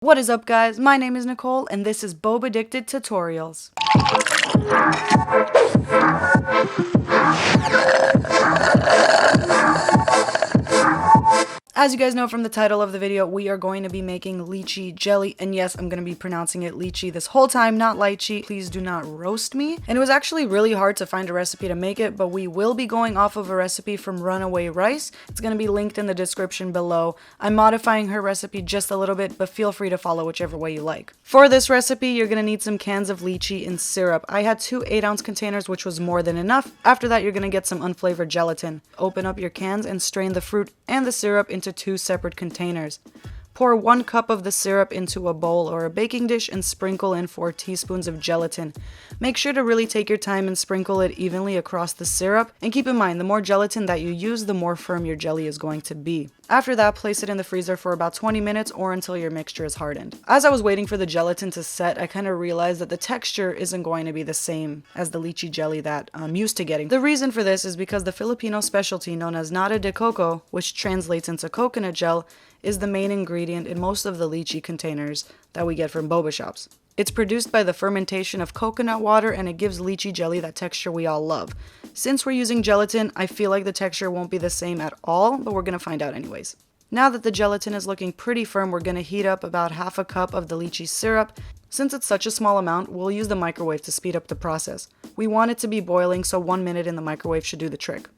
What is up, guys? My name is Nicole and this is Boba Addicted Tutorials. As you guys know from the title of the video, we are going to be making lychee jelly, and yes, I'm going to be pronouncing it lychee this whole time, not lychee. Please do not roast me. And it was actually really hard to find a recipe to make it, but we will be going off of a recipe from Runaway Rice. It's going to be linked in the description below. I'm modifying her recipe just a little bit, but feel free to follow whichever way you like. For this recipe, you're going to need some cans of lychee and syrup. I had two 8-ounce containers, which was more than enough. After that, you're going to get some unflavored gelatin. Open up your cans and strain the fruit and the syrup into two separate containers. Pour 1 cup of the syrup into a bowl or a baking dish and sprinkle in 4 teaspoons of gelatin. Make sure to really take your time and sprinkle it evenly across the syrup, and keep in mind the more gelatin that you use, the more firm your jelly is going to be. After that, place it in the freezer for about 20 minutes or until your mixture is hardened. As I was waiting for the gelatin to set, I kind of realized that the texture isn't going to be the same as the lychee jelly that I'm used to getting. The reason for this is because the Filipino specialty known as nata de coco, which translates into coconut gel, is the main ingredient in most of the lychee containers that we get from boba shops. It's produced by the fermentation of coconut water, and it gives lychee jelly that texture we all love. Since we're using gelatin, I feel like the texture won't be the same at all, but we're gonna find out anyways. Now that the gelatin is looking pretty firm, we're gonna heat up about half a cup of the lychee syrup. Since it's such a small amount, we'll use the microwave to speed up the process. We want it to be boiling, so 1 minute in the microwave should do the trick.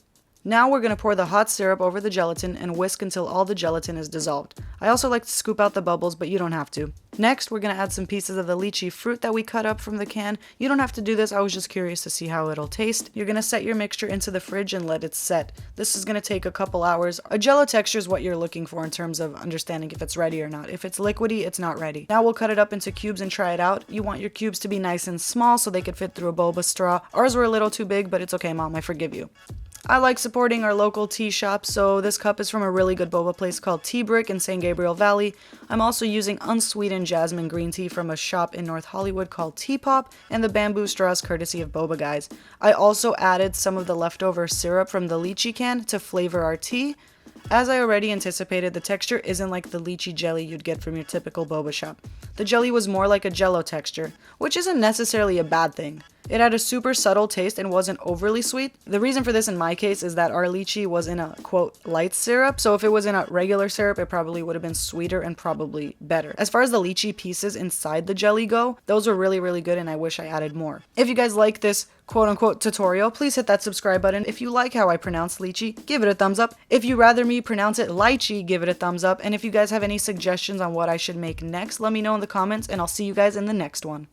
Now we're going to pour the hot syrup over the gelatin and whisk until all the gelatin is dissolved. I also like to scoop out the bubbles, but you don't have to. Next, we're going to add some pieces of the lychee fruit that we cut up from the can. You don't have to do this, I was just curious to see how it'll taste. You're going to set your mixture into the fridge and let it set. This is going to take a couple hours. A jello texture is what you're looking for in terms of understanding if it's ready or not. If it's liquidy, it's not ready. Now we'll cut it up into cubes and try it out. You want your cubes to be nice and small so they could fit through a boba straw. Ours were a little too big, but it's okay, Mom, I forgive you. I like supporting our local tea shop, so this cup is from a really good boba place called Tea Brick in San Gabriel Valley. I'm also using unsweetened jasmine green tea from a shop in North Hollywood called Tea Pop, and the bamboo straws courtesy of Boba guys. I also added some of the leftover syrup from the lychee can to flavor our tea. As I already anticipated, the texture isn't like the lychee jelly you'd get from your typical boba shop. The jelly was more like a jello texture, which isn't necessarily a bad thing. It had a super subtle taste and wasn't overly sweet. The reason for this in my case is that our lychee was in a, quote, light syrup, so if it was in a regular syrup, it probably would have been sweeter and probably better. As far as the lychee pieces inside the jelly go, those were really, really good and I wish I added more. If you guys like this quote-unquote tutorial, please hit that subscribe button. If you like how I pronounce lychee, give it a thumbs up. If you'd rather me pronounce it lychee, give it a thumbs up. And if you guys have any suggestions on what I should make next, let me know in the comments and I'll see you guys in the next one.